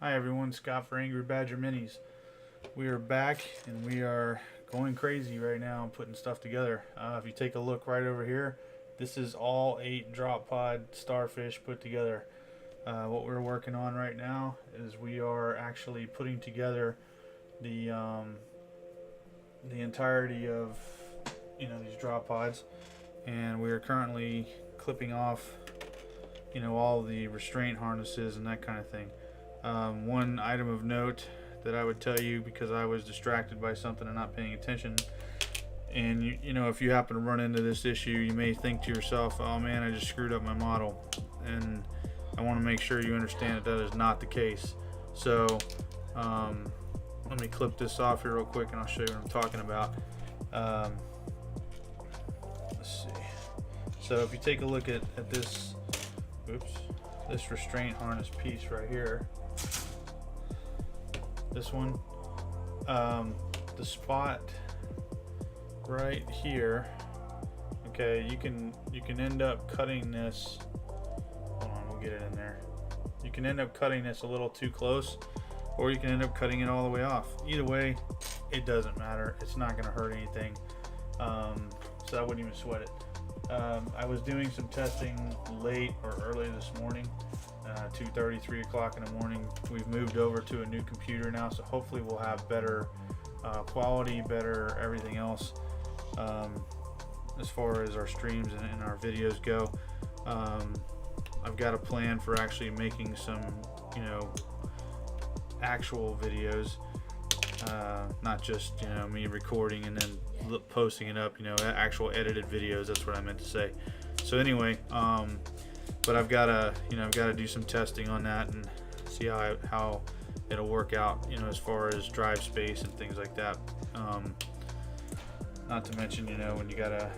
Hi everyone, Scott for Angry Badger Minis. We are back and we are going crazy right now putting stuff together. If you take a look right over here, this is all 8 drop pod starfish put together. What we're working on right now is we are actually putting together the entirety of these drop pods, and we are currently clipping off all the restraint harnesses and that kind of thing. One item of note that I would tell you, because I was distracted by something and not paying attention, and if you happen to run into this issue, you may think to yourself, oh man, I just screwed up my model, and I want to make sure you understand that is not the case. So let me clip this off here real quick and I'll show you what I'm talking about. Let's see. So if you take a look at this, this restraint harness piece right here, this one, the spot right here, okay, you can end up cutting this. Hold on, we'll get it in there. You can end up cutting this a little too close, or you can end up cutting it all the way off. Either way, it doesn't matter. It's not going to hurt anything, so I wouldn't even sweat it. I was doing some testing late or early this morning, 2:30, 3 o'clock in the morning. We've moved over to a new computer now, so hopefully we'll have better quality, better everything else as far as our streams and our videos go. I've got a plan for actually making some actual videos, not just me recording and then posting it up, actual edited videos. That's what I meant to say. So anyway, but I've got to do some testing on that and see how it'll work out, as far as drive space and things like that. Not to mention, when you gotta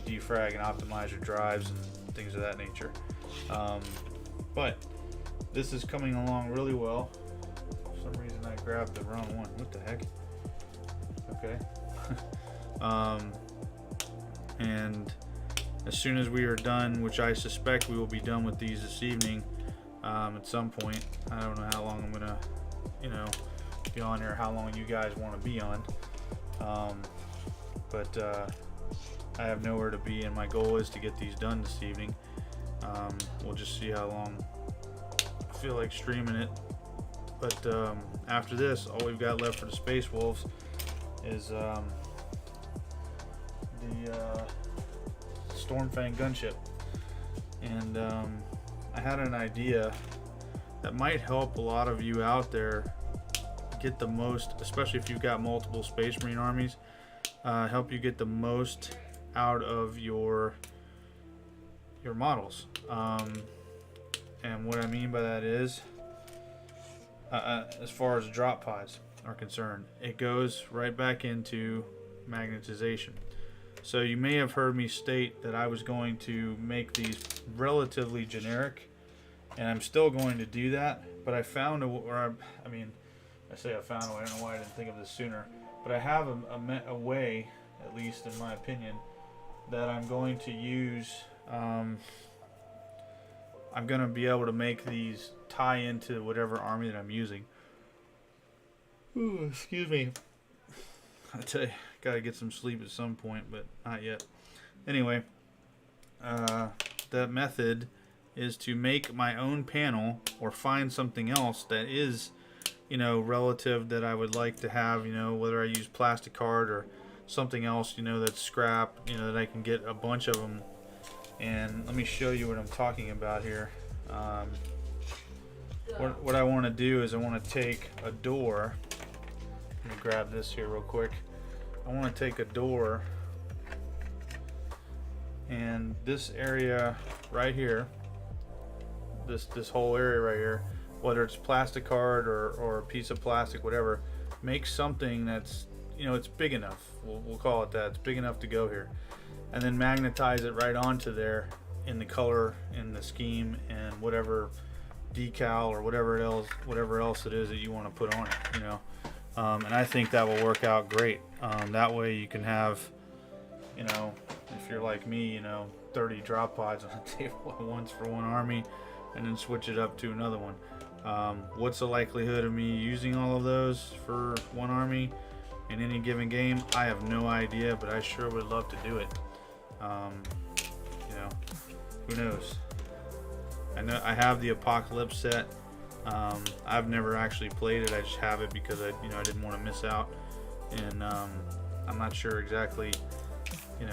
defrag and optimize your drives and things of that nature. But this is coming along really well. For some reason I grabbed the wrong one. What the heck? Okay. And as soon as we are done, which I suspect we will be done with these this evening, at some point. I don't know how long I'm gonna be on here, how long you guys want to be on, but I have nowhere to be, and my goal is to get these done this evening. We'll just see how long I feel like streaming it, but after this, all we've got left for the Space Wolves is the Stormfang gunship. And I had an idea that might help a lot of you out there get the most, especially if you've got multiple Space Marine armies, help you get the most out of your models. And what I mean by that is, as far as drop pods are concerned, it goes right back into magnetization. So you may have heard me state that I was going to make these relatively generic, and I'm still going to do that, but I found I say I found a way, I don't know why I didn't think of this sooner, but I have a way, at least in my opinion, that I'm going to use. I'm going to be able to make these tie into whatever army that I'm using. Ooh, excuse me. I tell you, gotta get some sleep at some point, but not yet. Anyway, the method is to make my own panel, or find something else that is, relative, that I would like to have, whether I use plastic card or something else, that's scrap, that I can get a bunch of them. And let me show you what I'm talking about here. What I want to do is I want to take a door. Let me grab this here real quick. I want to take a door, and this area right here, this whole area right here, whether it's plastic card or a piece of plastic, whatever, make something that's it's big enough. We'll call it that. It's big enough to go here, and then magnetize it right onto there in the color, in the scheme, and whatever decal or whatever else it is that you want to put on it. And I think that will work out great. That way you can have, if you're like me, 30 drop pods on the table at once for one army, and then switch it up to another one. What's the likelihood of me using all of those for one army in any given game? I have no idea, but I sure would love to do it. You know, who knows? I know I have the Apocalypse set. I've never actually played it. I just have it because I didn't want to miss out, and I'm not sure exactly, what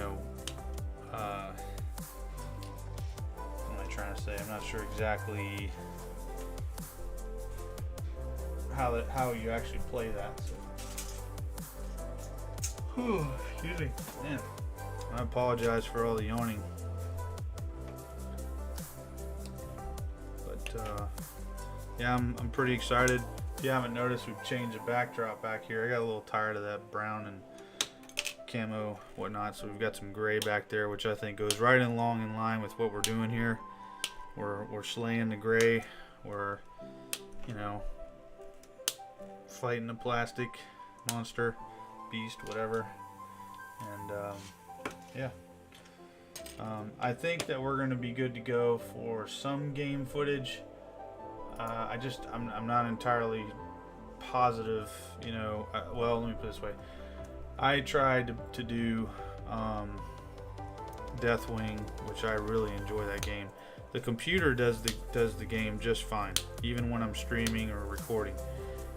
am I trying to say? I'm not sure exactly how you actually play that. So. Excuse me. Man, I apologize for all the yawning. But yeah, I'm pretty excited. If you haven't noticed, we've changed the backdrop back here. I got a little tired of that brown and camo whatnot, so we've got some gray back there, which I think goes right along in line with what we're doing here. We're slaying the gray. We're fighting the plastic monster, beast, whatever. And yeah, I think that we're going to be good to go for some game footage. I'm not entirely positive, well, let me put it this way. I tried to do Deathwing, which I really enjoy that game. The computer does the game just fine, even when I'm streaming or recording.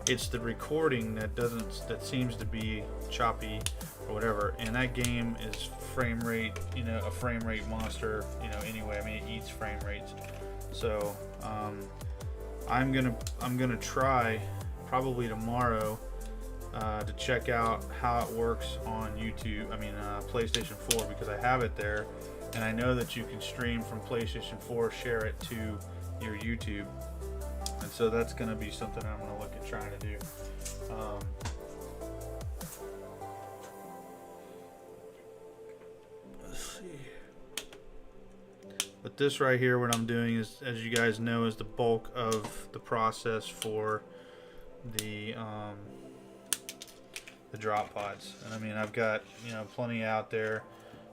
It's the recording that seems to be choppy or whatever, and that game is frame rate, a frame rate monster, anyway. I mean, it eats frame rates. So I'm gonna try probably tomorrow to check out how it works on YouTube. I mean, PlayStation 4, because I have it there, and I know that you can stream from PlayStation 4, share it to your YouTube, and so that's gonna be something I'm gonna look at trying to do. Let's see. But this right here, what I'm doing is, as you guys know, is the bulk of the process for the drop pods. And I mean, I've got plenty out there,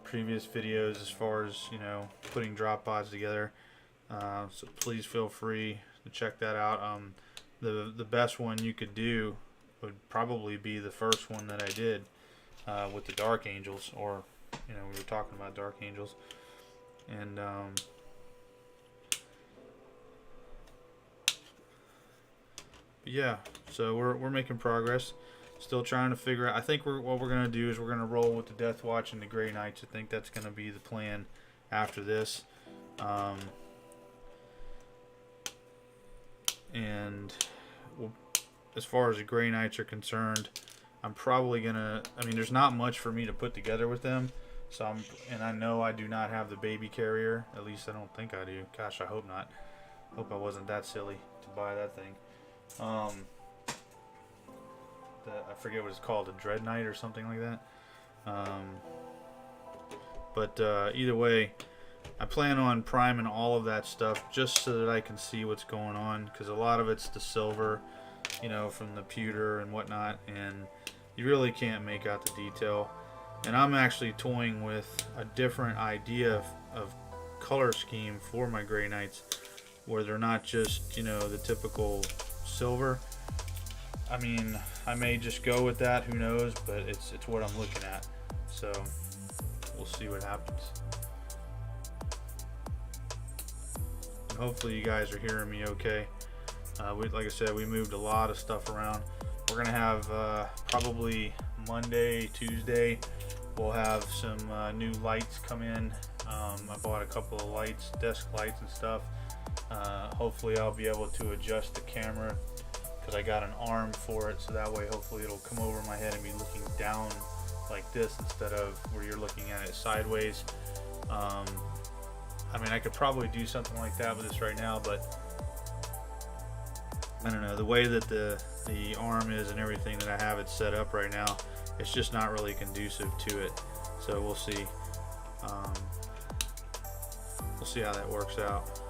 previous videos as far as putting drop pods together. So please feel free to check that out. The best one you could do would probably be the first one that I did with the Dark Angels, or we were talking about Dark Angels, and yeah, so we're making progress. Still trying to figure out. I think what we're gonna do is we're gonna roll with the Death Watch and the Grey Knights. I think that's gonna be the plan after this. And as far as the Grey Knights are concerned, I'm probably gonna. I mean, there's not much for me to put together with them. So and I know I do not have the baby carrier. At least I don't think I do. Gosh, I hope not. Hope I wasn't that silly to buy that thing. I forget what it's called, a Dread Knight or something like that. But either way, I plan on priming all of that stuff just so that I can see what's going on, because a lot of it's the silver, from the pewter and whatnot, and you really can't make out the detail. And I'm actually toying with a different idea of color scheme for my Grey Knights, where they're not just the typical silver. I mean, I may just go with that, who knows, but it's what I'm looking at, so we'll see what happens. And hopefully you guys are hearing me okay. Like I said, we moved a lot of stuff around. We're gonna have probably Monday, Tuesday, we'll have some new lights come in. I bought a couple of lights, desk lights and stuff. Hopefully I'll be able to adjust the camera, because I got an arm for it, so that way hopefully it'll come over my head and be looking down like this instead of where you're looking at it sideways. I mean, I could probably do something like that with this right now, but I don't know, the way that the arm is and everything that I have it set up right now, it's just not really conducive to it. So we'll see. We'll see how that works out.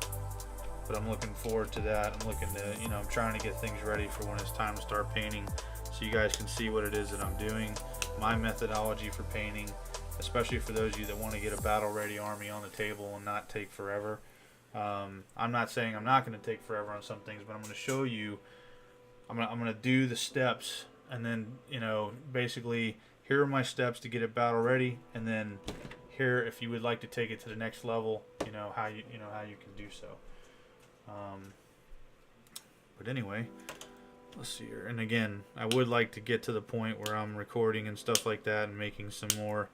But I'm looking forward to that. I'm looking to, I'm trying to get things ready for when it's time to start painting, so you guys can see what it is that I'm doing, my methodology for painting, especially for those of you that want to get a battle ready army on the table and not take forever. I'm not saying I'm not going to take forever on some things, but I'm going to show you. I'm gonna do the steps, and then, you know, basically here are my steps to get it battle ready, and then here, if you would like to take it to the next level, you know how you can do so. But anyway, let's see here. And again, I would like to get to the point where I'm recording and stuff like that, and making some more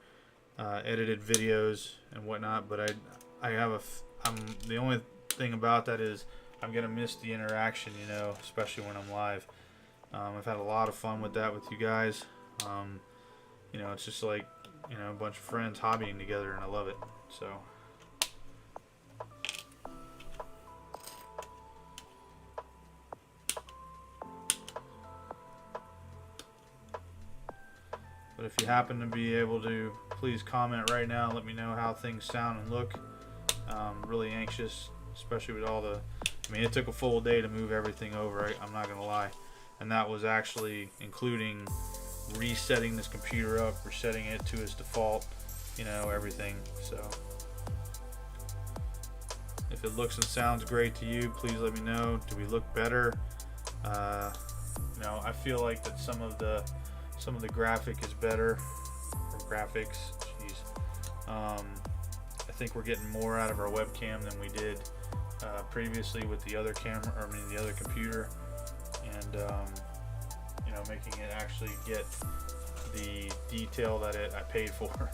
edited videos and whatnot. But the only thing about that is I'm gonna miss the interaction, you know, especially when I'm live. I've had a lot of fun with that with you guys. You know, it's just like, you know, a bunch of friends hobbying together, and I love it. So. But if you happen to be able to, please comment right now. Let me know how things sound and look. Really anxious, especially with all the. I mean, it took a full day to move everything over. I'm not gonna lie, and that was actually including resetting this computer up, resetting it to its default. You know, everything. So, if it looks and sounds great to you, please let me know. Do we look better? You know, I feel like that some of the graphic is better, or graphics. Jeez. I think we're getting more out of our webcam than we did previously with the other camera, or I mean the other computer, and you know, making it actually get the detail that I paid for.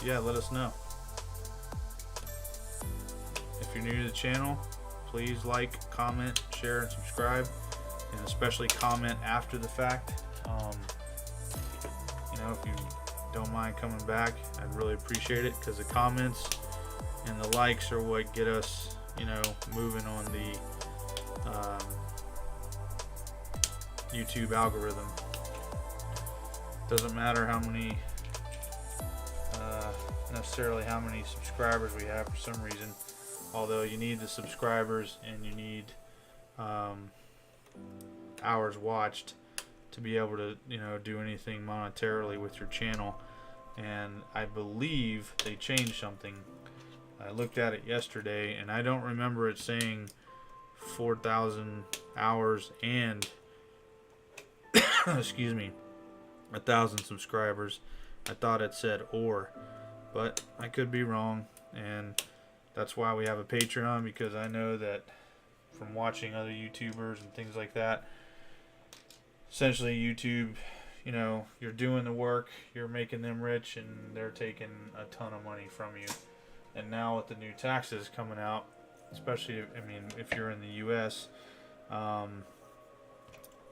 Yeah, let us know. If you're new to the channel, please like, comment, share, and subscribe, and especially comment after the fact. You know, if you don't mind coming back, I'd really appreciate it, because the comments and the likes are what get us, you know, moving on the YouTube algorithm. Doesn't matter how many necessarily how many subscribers we have for some reason, although you need the subscribers and you need hours watched to be able to, you know, do anything monetarily with your channel. And I believe they changed something. I looked at it yesterday, and I don't remember it saying 4,000 hours and excuse me, 1,000 subscribers. I thought it said or, but I could be wrong, and that's why we have a Patreon, because I know that from watching other YouTubers and things like that, essentially YouTube, you know, you're doing the work, you're making them rich, and they're taking a ton of money from you. And now with the new taxes coming out, especially, I mean, if you're in the US,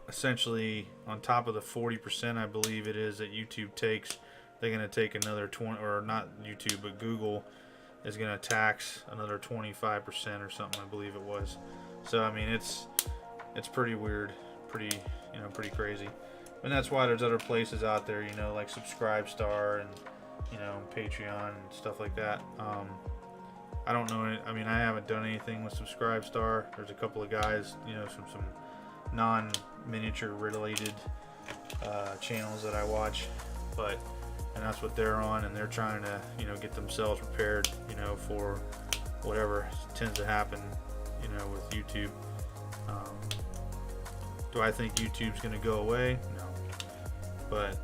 essentially on top of the 40% I believe it is that YouTube takes, they're going to take another 20, or not YouTube, but Google is going to tax another 25% or something, I believe it was. So I mean, it's pretty weird, pretty, you know, pretty crazy. And that's why there's other places out there, you know, like Subscribestar and, you know, Patreon and stuff like that. I don't know, I mean, I haven't done anything with Subscribestar. There's a couple of guys, you know, some non-miniature related channels that I watch, and that's what they're on, and they're trying to, you know, get themselves prepared, you know, for whatever tends to happen, you know, with YouTube. Do I think YouTube's going to go away? No. But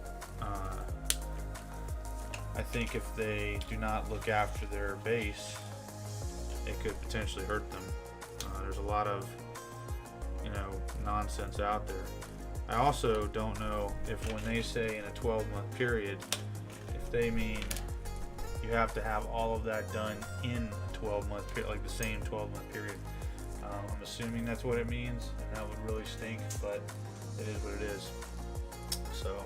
I think if they do not look after their base, it could potentially hurt them. There's a lot of, you know, nonsense out there. I also don't know if when they say in a 12-month period, if they mean you have to have all of that done in a 12-month period, like the same 12-month period. I'm assuming that's what it means, and that would really stink, but it is what it is. So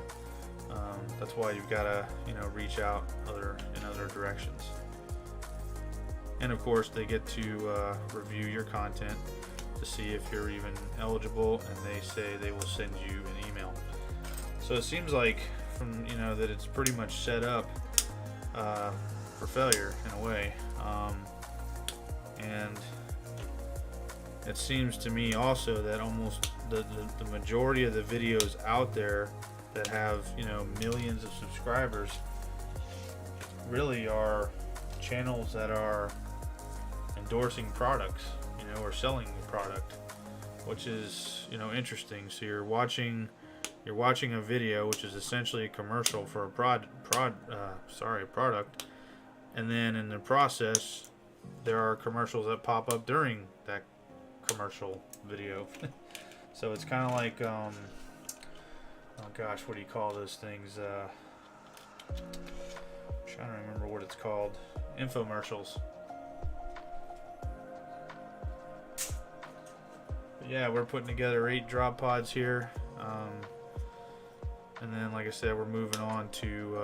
that's why you've got to, you know, reach out in other directions. And of course, they get to review your content to see if you're even eligible, and they say they will send you an email. So it seems like, from, you know, that it's pretty much set up for failure in a way. And it seems to me also that almost the majority of the videos out there that have, you know, millions of subscribers really are channels that are endorsing products, you know, or selling the product, which is, you know, interesting. So you're watching a video which is essentially a commercial for a product, and then in the process there are commercials that pop up during that commercial video. So it's kind of like oh gosh, what do you call those things? I'm trying to remember what it's called. Infomercials. But yeah, we're putting together 8 drop pods here, and then, like I said, we're moving on to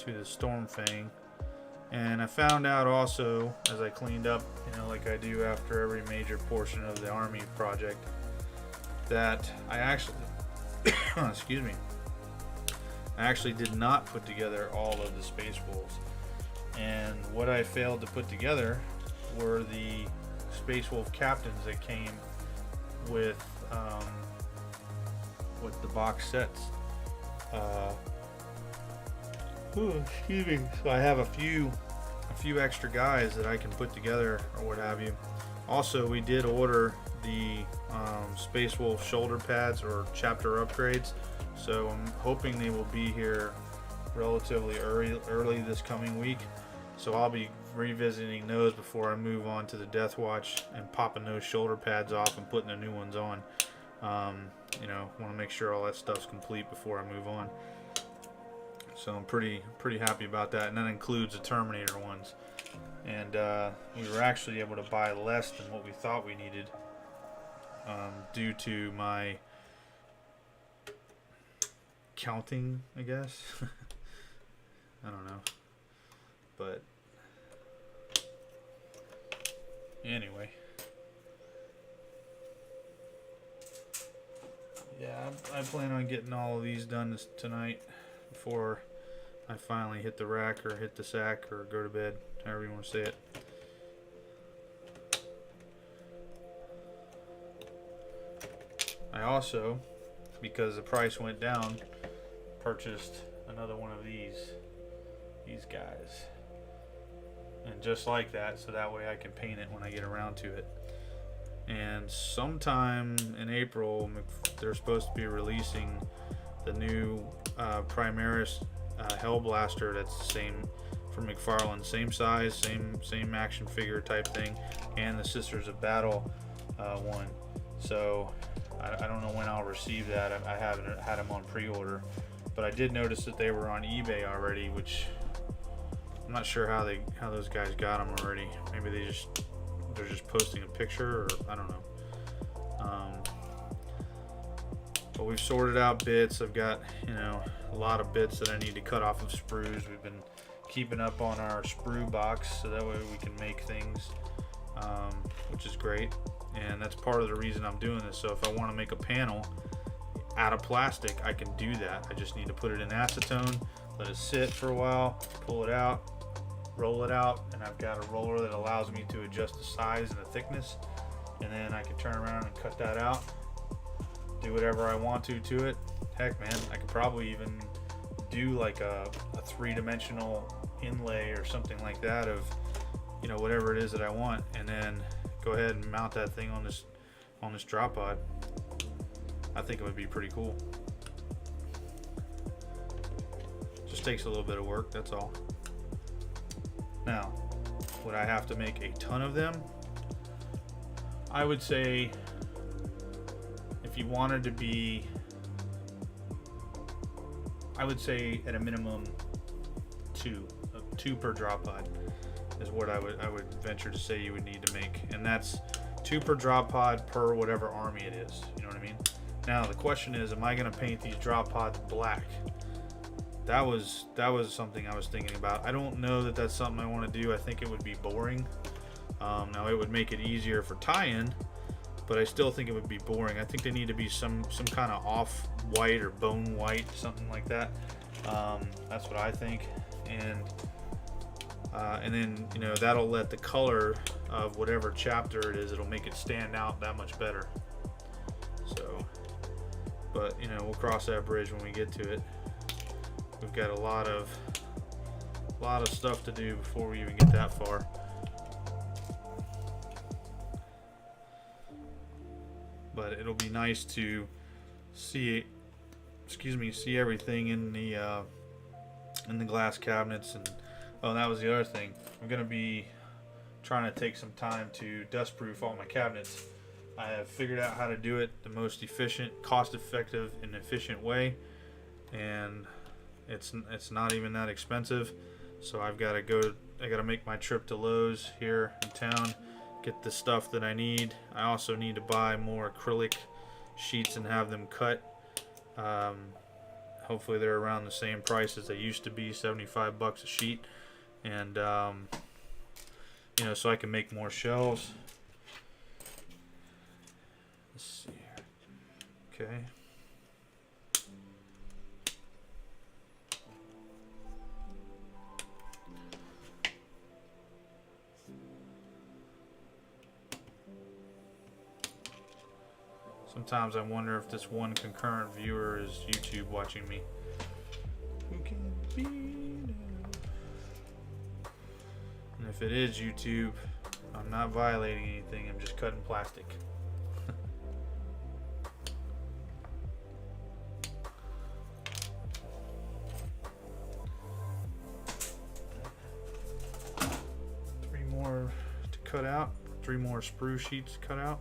the Storm Fang. And I found out also, as I cleaned up, you know, like I do after every major portion of the Army project, that I actually excuse me, I actually did not put together all of the Space Wolves. And what I failed to put together were the Space Wolf captains that came with the box sets. Excuse me. So I have a few extra guys that I can put together or what have you. Also, we did order the Space Wolf shoulder pads or chapter upgrades, so I'm hoping they will be here relatively early this coming week. So I'll be revisiting those before I move on to the Death Watch and popping those shoulder pads off and putting the new ones on. You know, want to make sure all that stuff's complete before I move on. So I'm pretty happy about that, and that includes the Terminator ones. And we were actually able to buy less than what we thought we needed, due to my counting, I guess. I don't know, but anyway, yeah, I plan on getting all of these done tonight before I finally hit the rack or hit the sack or go to bed, however you want to say it. I also, because the price went down, purchased another one of these guys, and just like that, so that way I can paint it when I get around to it. And sometime in April, they're supposed to be releasing the new Primaris Hellblaster. That's the same from McFarlane, same size, same action figure type thing, and the Sisters of Battle one. So I don't know when I'll receive that. I haven't had them on pre-order, but I did notice that they were on eBay already, which I'm not sure how those guys got them already. Maybe they're just posting a picture, or I don't know. But we've sorted out bits. I've got, you know, a lot of bits that I need to cut off of sprues. We've been keeping up on our sprue box so that way we can make things, which is great. And that's part of the reason I'm doing this. So if I want to make a panel out of plastic, I can do that. I just need to put it in acetone, let it sit for a while, pull it out, roll it out, and I've got a roller that allows me to adjust the size and the thickness, and then I can turn around and cut that out, do whatever I want to it. Heck, man, I could probably even do like a 3-dimensional inlay or something like that of, you know, whatever it is that I want, and then go ahead and mount that thing on this drop pod. I think it would be pretty cool. Just takes a little bit of work, that's all. Now, would I have to make a ton of them? I would say if you wanted to be, I would say at a minimum 2 per drop pod is what I would venture to say you would need to make, and that's 2 per drop pod per whatever army it is. You know what I mean? Now the question is, am I going to paint these drop pods black? That was something I was thinking about. I don't know that that's something I want to do. I think it would be boring. Now it would make it easier for tie-in, but I still think it would be boring. I think they need to be some kind of off white or bone white, something like that. That's what I think. And then, you know, that'll let the color of whatever chapter it is, it'll make it stand out that much better. So, but you know, we'll cross that bridge when we get to it. We've got a lot of a lot of stuff to do before we even get that far. But it'll be nice to see, see everything in the glass cabinets. And oh, that was the other thing. I'm gonna be trying to take some time to dust proof all my cabinets. I have figured out how to do it the most efficient, cost-effective, and efficient way, and it's not even that expensive. So I gotta make my trip to Lowe's here in town, get the stuff that I need. I also need to buy more acrylic sheets and have them cut. Hopefully they're around the same price as they used to be, 75 bucks a sheet, and you know, so I can make more shelves. Let's see here. Okay. Sometimes I wonder if this one concurrent viewer is YouTube watching me. Who can it be now? And if it is YouTube, I'm not violating anything, I'm just cutting plastic. Three more to cut out, 3 more sprue sheets to cut out.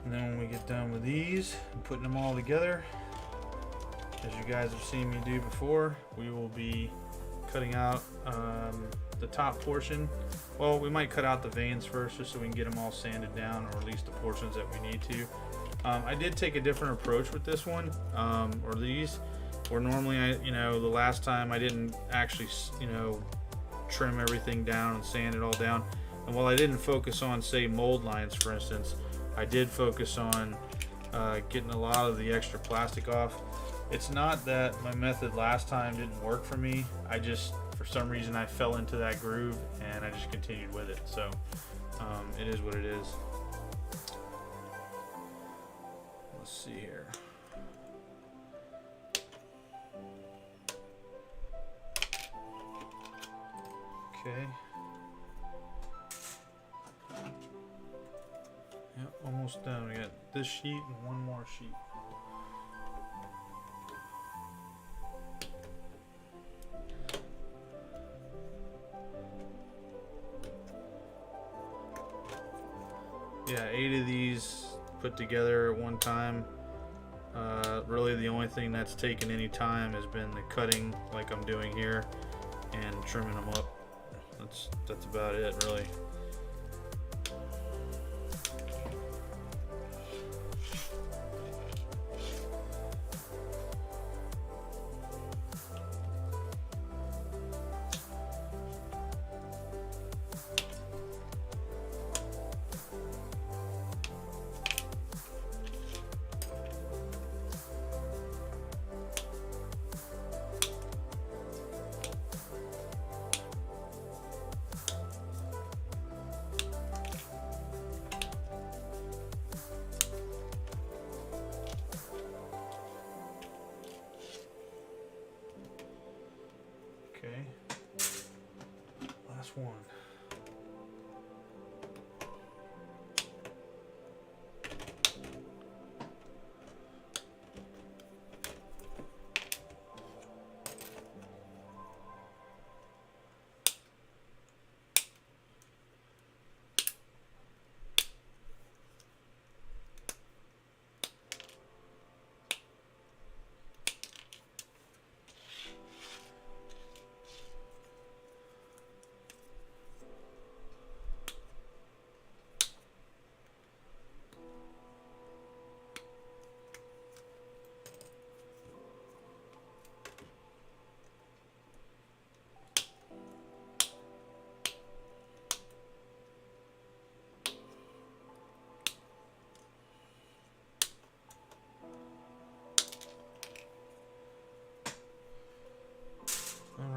And then when we get done with these and putting them all together, as you guys have seen me do before, we will be cutting out the top portion. Well, we might cut out the veins first just so we can get them all sanded down, or at least the portions that we need to. I did take a different approach with this one, or these, where normally the last time I didn't actually, trim everything down and sand it all down. And while I didn't focus on, say, mold lines, for instance, I did focus on getting a lot of the extra plastic off. It's not that my method last time didn't work for me. I just, for some reason, I fell into that groove and I just continued with it. So it is what it is. Let's see here. Okay. Yep, almost done. We got this sheet and one more sheet. Yeah, 8 of these put together at one time. Really the only thing that's taken any time has been the cutting, like I'm doing here, and trimming them up. That's about it, really. Okay, last one.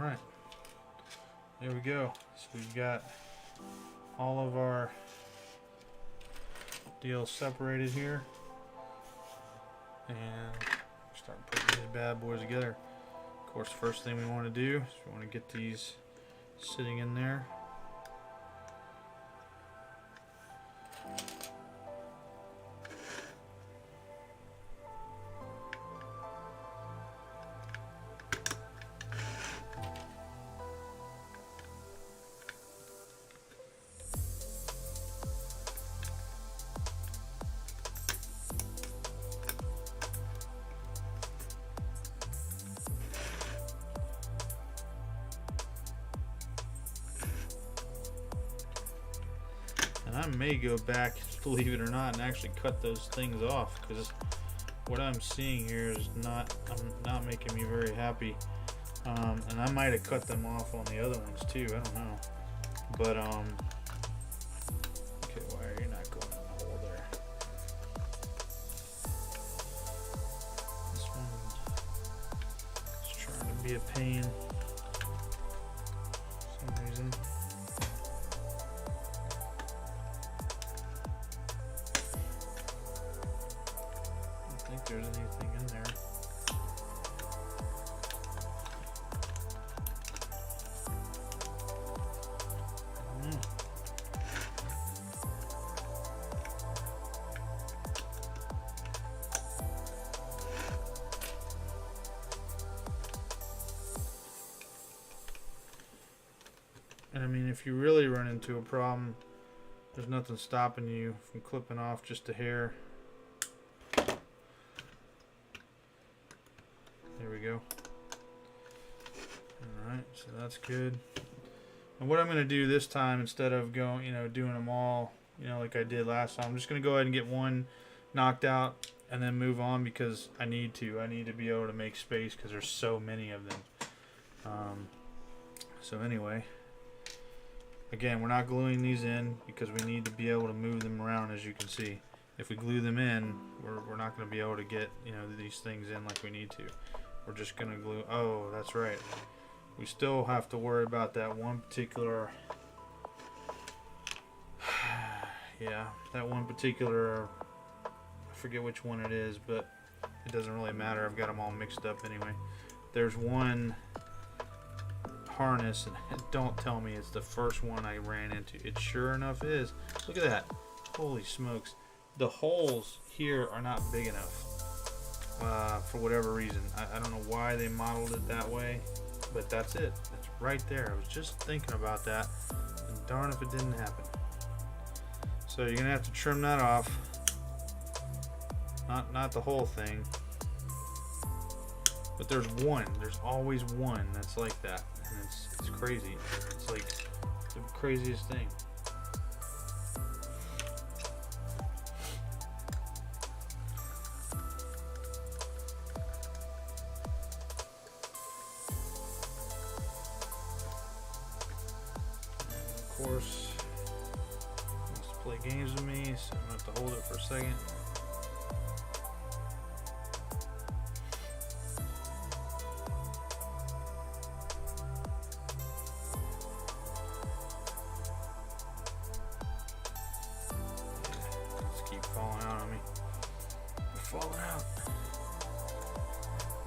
Alright. There we go. So we've got all of our deals separated here. And start putting these bad boys together. Of course, first thing we want to do is we want to get these sitting in there. I may go back, believe it or not, and actually cut those things off, because what I'm seeing here is not making me very happy. And I might have cut them off on the other ones too. I don't know. But okay, why are you not going in the hole there? This one's trying to be a pain for some reason. There's anything in there. And I mean, if you really run into a problem, there's nothing stopping you from clipping off just a hair. There we go. Alright, so that's good. And what I'm going to do this time, instead of going, doing them all, like I did last time, I'm just going to go ahead and get one knocked out and then move on, because I need to. I need to be able to make space because there's so many of them. So anyway, again, we're not gluing these in because we need to be able to move them around, as you can see. If we glue them in, we're not going to be able to get, these things in like we need to. We're just going to glue. Oh, that's right. We still have to worry about that one particular. Yeah, that one particular. I forget which one it is, but it doesn't really matter. I've got them all mixed up anyway. There's one harness, and don't tell me it's the first one I ran into. It sure enough is. Look at that. Holy smokes. The holes here are not big enough. For whatever reason. I don't know why they modeled it that way, but that's it. It's right there. I was just thinking about that, and darn if it didn't happen. So you're gonna have to trim that off. Not the whole thing, but there's one. There's always one that's like that, and it's crazy. It's like the craziest thing. Of course, wants to play games with me, so I'm gonna have to hold it for a second. Just keep falling out on me. We're falling out.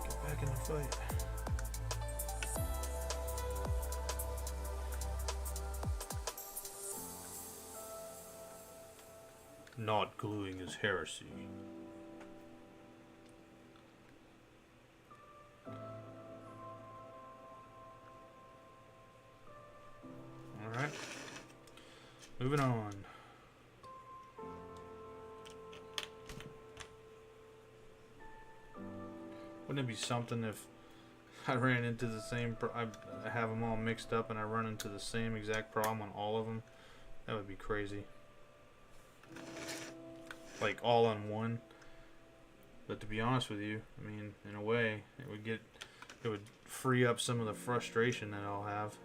Get back in the fight. Not gluing is heresy. Alright. Moving on. Wouldn't it be something if I ran into the same I have them all mixed up and I run into the same exact problem on all of them? That would be crazy. Like all on one. But to be honest with you, I mean, in a way, it would free up some of the frustration that I'll have.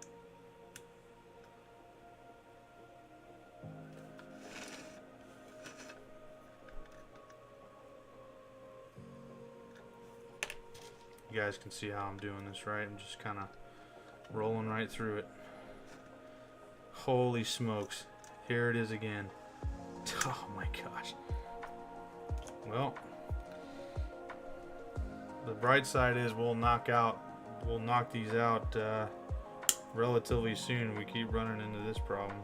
You guys can see how I'm doing this, right? I'm just kind of Rolling right through it. Holy smokes. Here it is again. Oh my gosh. Well, the bright side is we'll knock these out relatively soon. We keep running into this problem.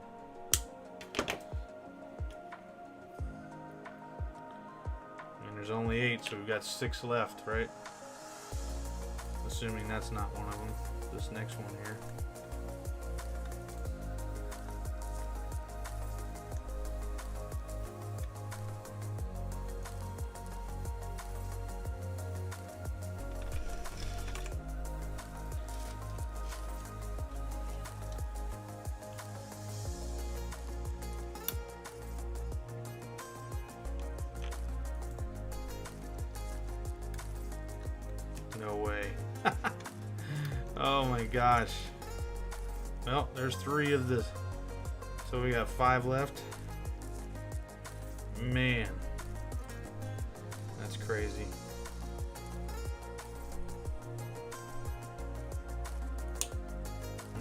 And there's only 8, so we've got 6 left, right? Assuming that's not one of them. This next one here. No way. Oh my gosh. Well, there's 3 of this. So we got 5 left. Man. That's crazy.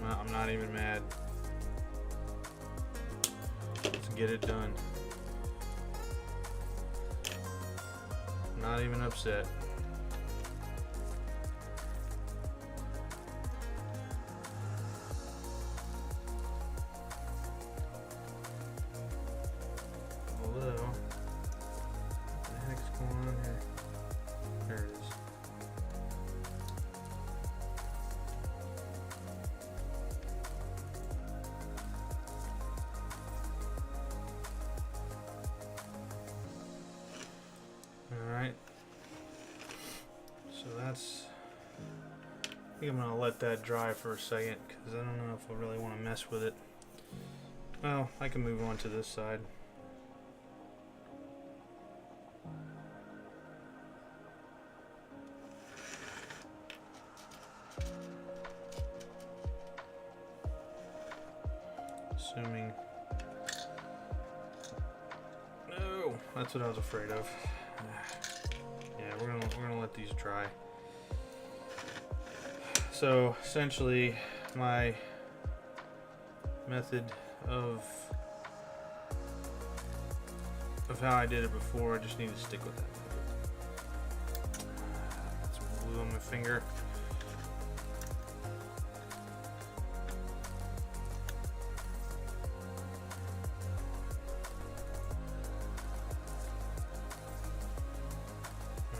I'm not even mad. Let's get it done. Not even upset. I think I'm going to let that dry for a second because I don't know if I really want to mess with it. Well, I can move on to this side. Assuming... No! That's what I was afraid of. Yeah, we're gonna let these dry. So essentially, my method of how I did it before, I just need to stick with that method. That's blue on my finger.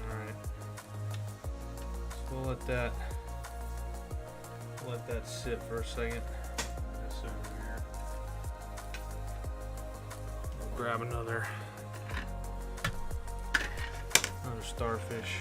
All right, so we'll let that sit for a second. This over here. We'll grab another starfish.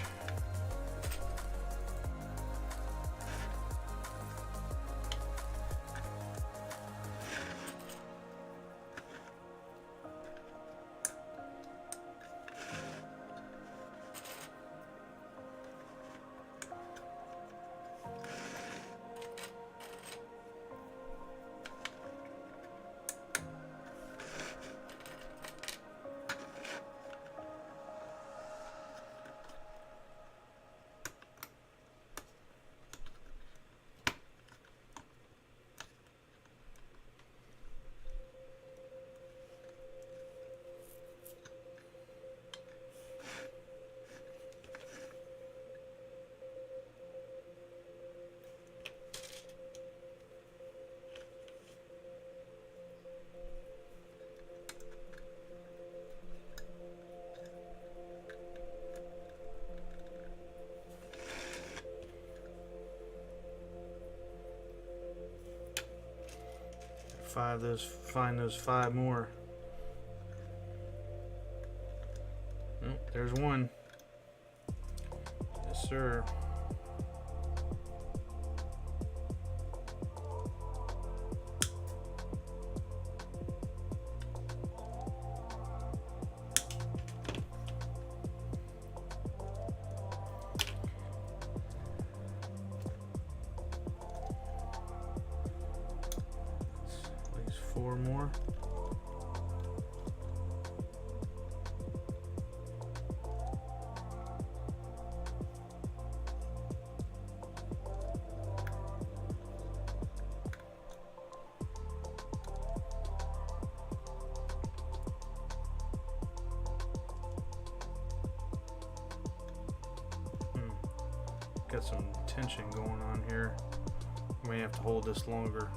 Find those 5 more. Oh, there's one. Yes, sir. At least 4 more. got some tension going on here. May have to hold this longer.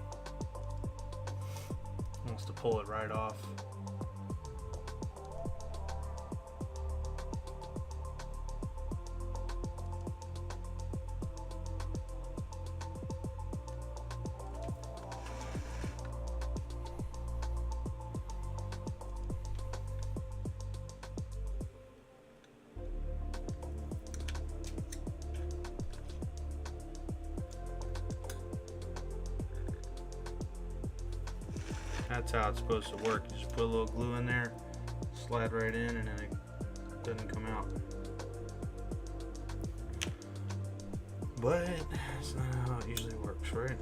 Wants to pull it right off. That's how it's supposed to work. You just put a little glue in there, slide right in, and then it doesn't come out. But that's not how it usually works, right?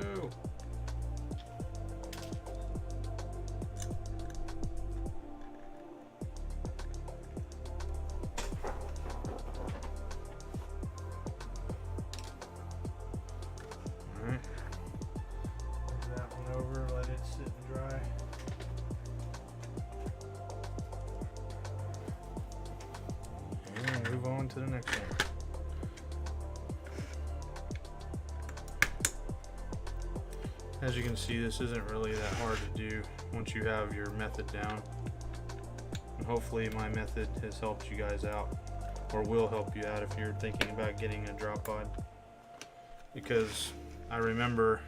No. On to the next one. As you can see, this isn't really that hard to do once you have your method down. And hopefully my method has helped you guys out, or will help you out if you're thinking about getting a drop pod. Because I remember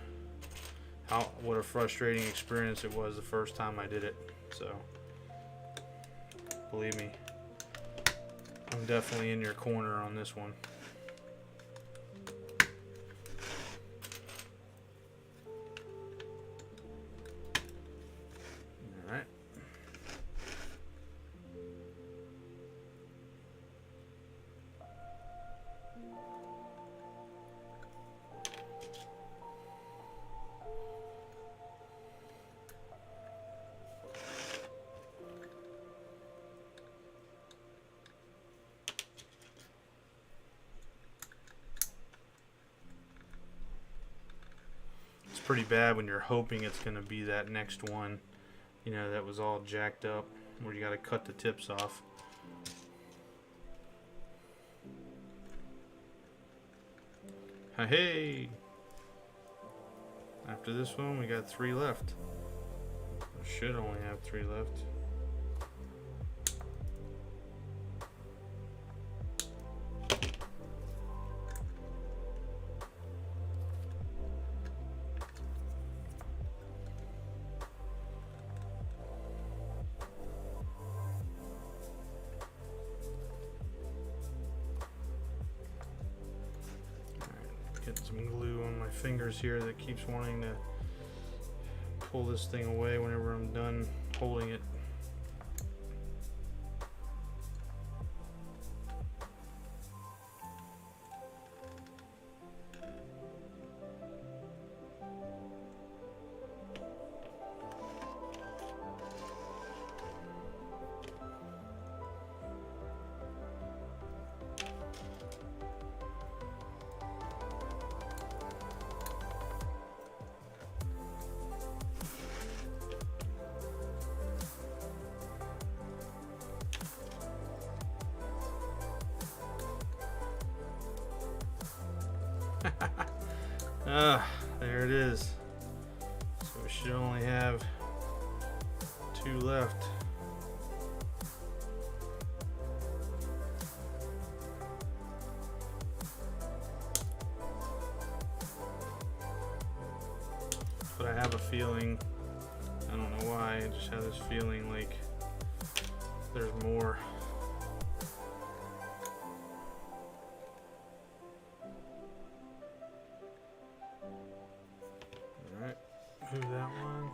what a frustrating experience it was the first time I did it. So believe me, I'm definitely in your corner on this one. All right. Pretty bad when you're hoping it's going to be that next one, you know, that was all jacked up, where you got to cut the tips off. Hey, after this one we got 3 left. I should only have 3 left. Get some glue on my fingers here that keeps wanting to pull this thing away whenever I'm done holding it. There it is. So we should only have 2 left. But I have a feeling, I don't know why, I just have this feeling like there's more. Move that one.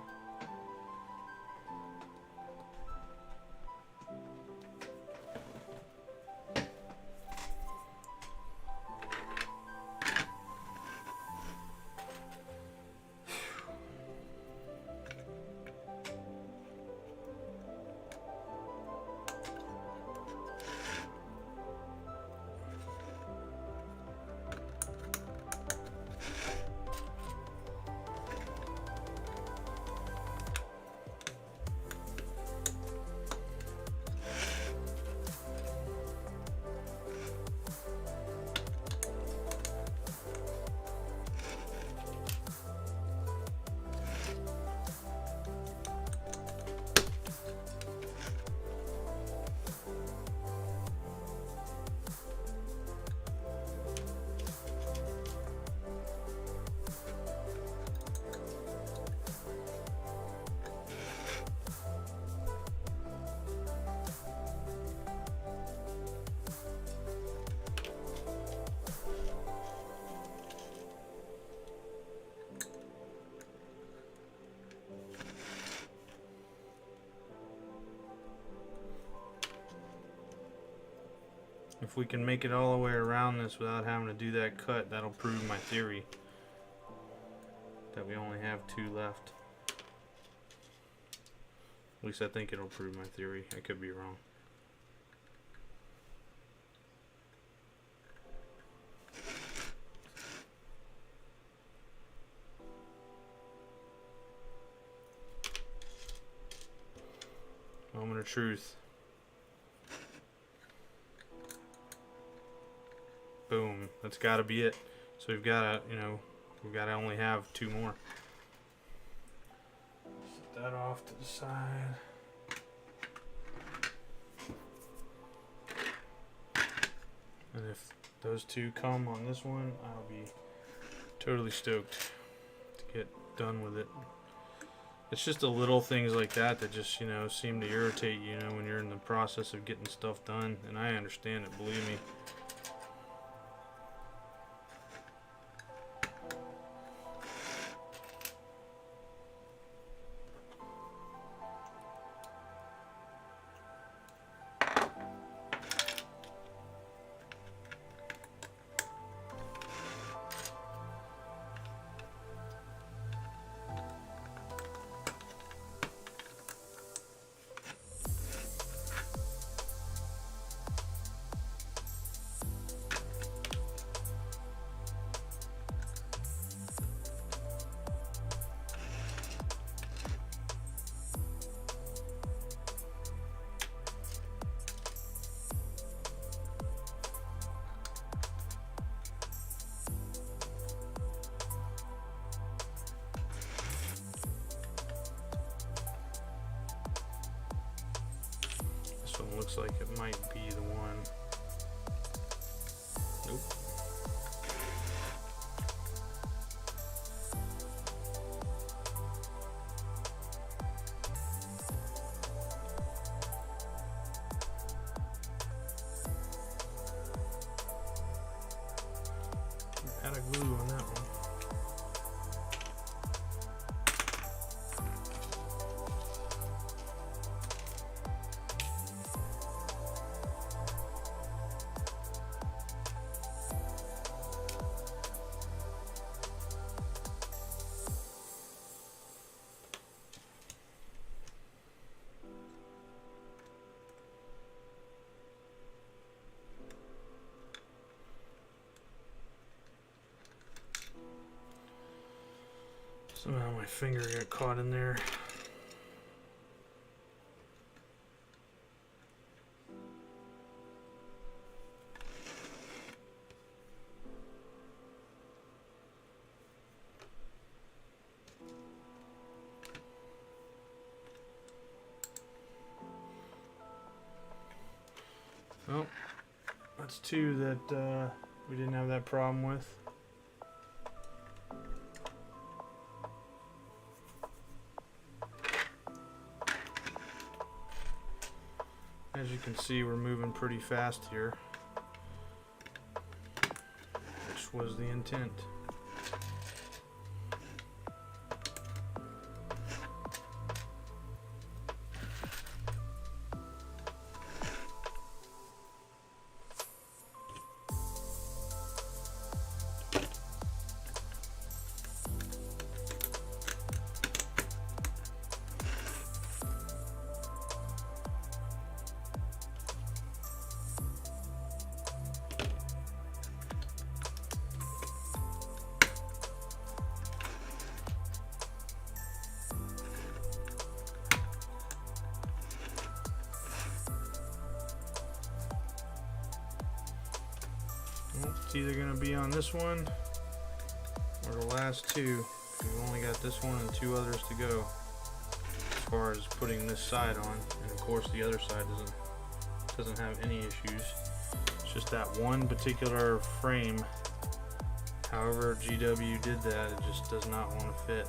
If we can make it all the way around this without having to do that cut, that'll prove my theory that we only have 2 left. At least I think it'll prove my theory. I could be wrong. Moment of truth. Boom. That's got to be it. So we've got to, you know, we've got to only have 2 more. Set that off to the side. And if those 2 come on this one, I'll be totally stoked to get done with it. It's just the little things like that that just, you know, seem to irritate you, know, when you're in the process of getting stuff done. And I understand it, believe me. Looks like it might be the one. Nope. Add a glue on that one. Somehow my finger got caught in there. Well, that's 2 that we didn't have that problem with. As you can see, we're moving pretty fast here, which was the intent. It's either going to be on this one or the last 2. We've only got this one and 2 others to go as far as putting this side on, and of course the other side doesn't have any issues. It's just that one particular frame, however GW did that, it just does not want to fit.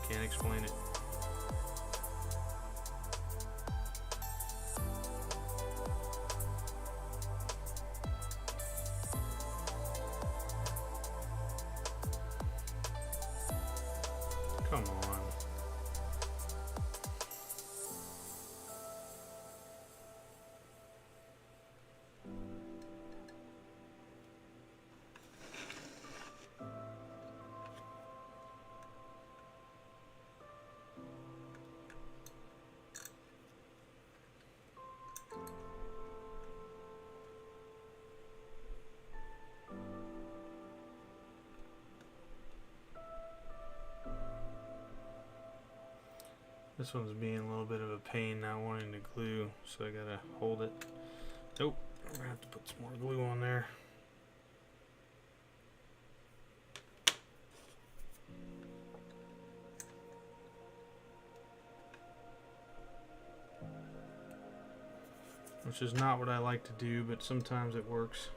Can't explain it. Come on. This one's being a little bit of a pain, not wanting to glue, so I gotta hold it. Nope, I'm gonna have to put some more glue on there. Which is not what I like to do, but sometimes it works.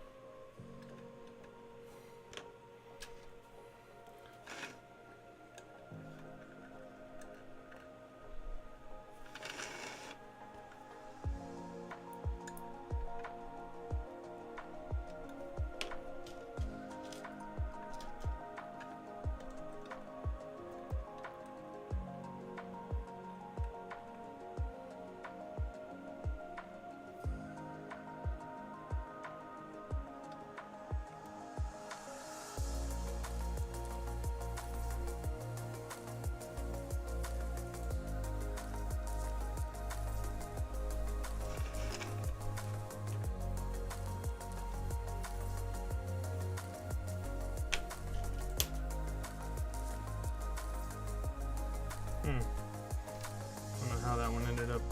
I don't know how that one ended up.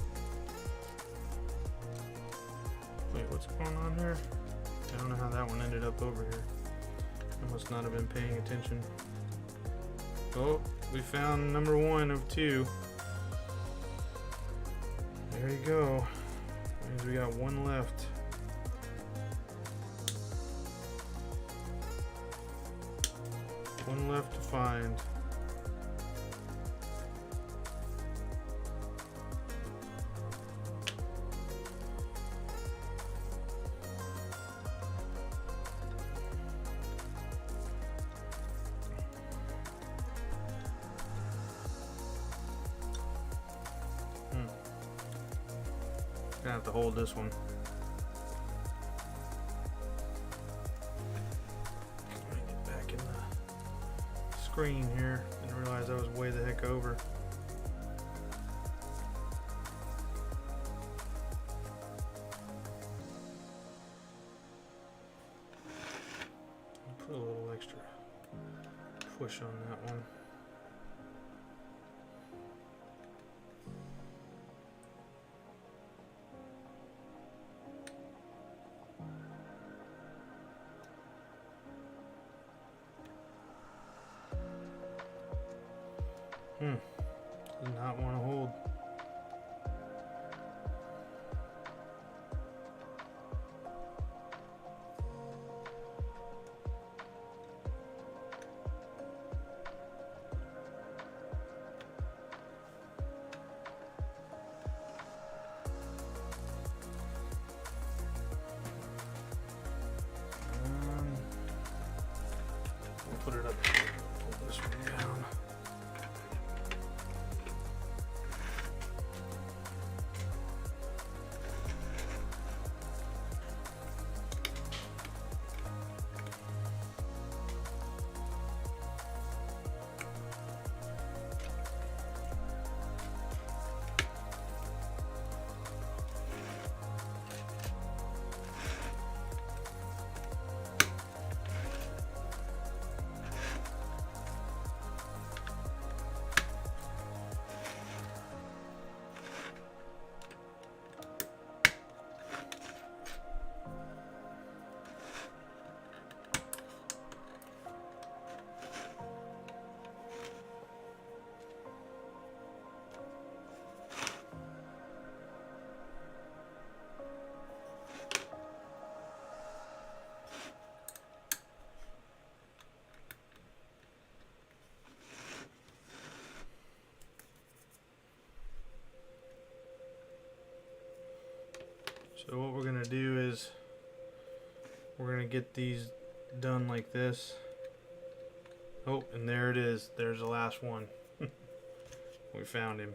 Wait, what's going on here? I don't know how that one ended up over here. I must not have been paying attention. Oh, we found number 1 of 2. There you go. Means we got 1 left. One left to find. Gonna have to hold this one. Let me get back in the screen here. Didn't realize I was way the heck over. Put a little extra push on that one. Does not want to hold. We'll put it up here. Pull this one down. So what we're gonna do is we're gonna get these done like this. Oh, and there it is. There's the last one. We found him.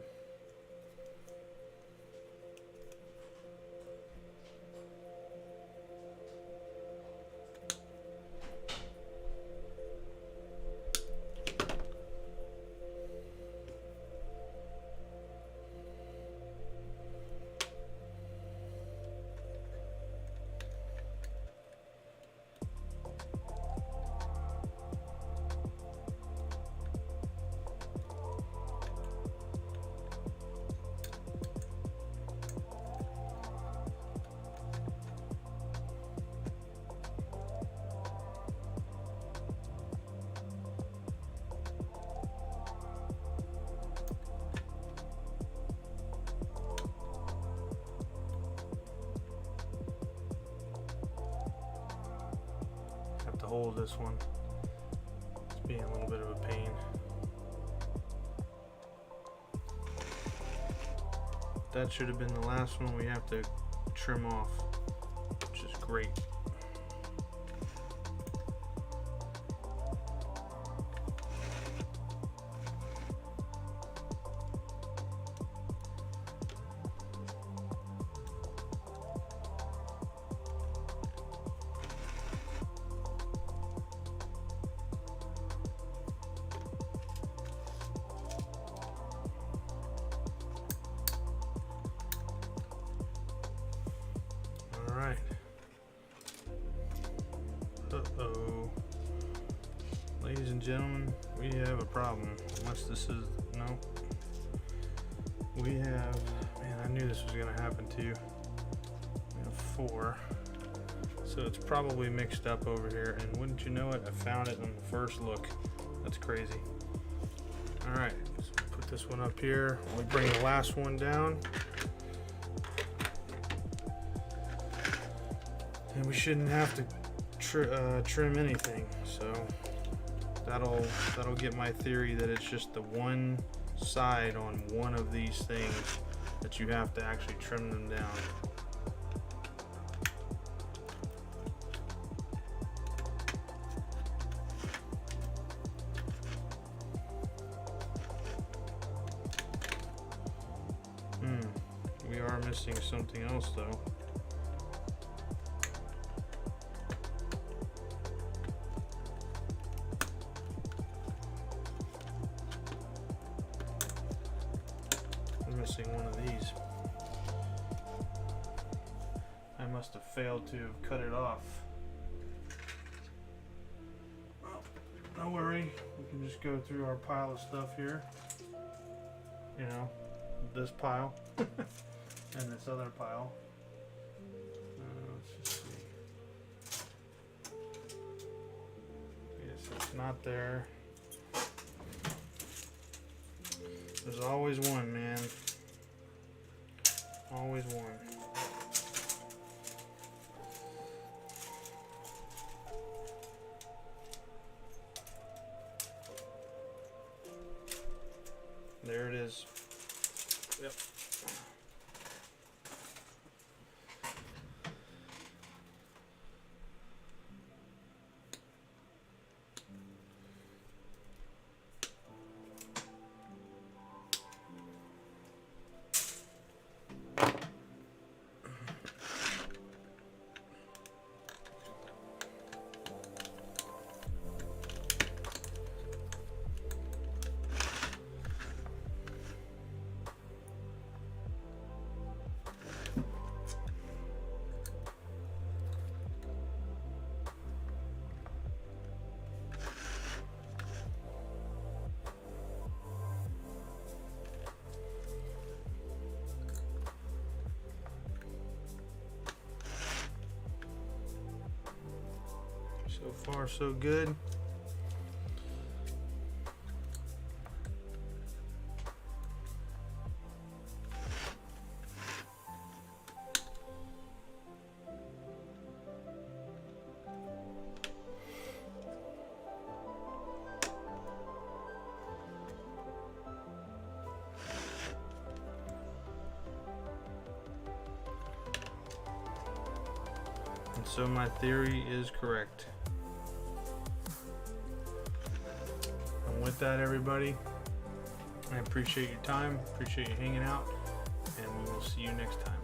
hold this one. It's being a little bit of a pain. That should have been the last one we have to trim off, which is great. Alright. Uh-oh. Ladies and gentlemen, we have a problem. Unless this is... no. We have... man, I knew this was going to happen too. We have 4. So it's probably mixed up over here. And wouldn't you know it, I found it on the first look. That's crazy. Alright, so put this one up here. We bring the last one down. And we shouldn't have to trim anything, so that'll get my theory that it's just the one side on one of these things that you have to actually trim them down. We are missing something else though. Missing one of these. I must have failed to have cut it off. Well, no worry, we can just go through our pile of stuff here. You know, this pile and this other pile. Let's just see. Yes, it's not there. There's always one, man. Always one. There it is. Yep. So far, so good. And so my theory is correct. And with that, everybody, I appreciate your time, appreciate you hanging out, and we will see you next time.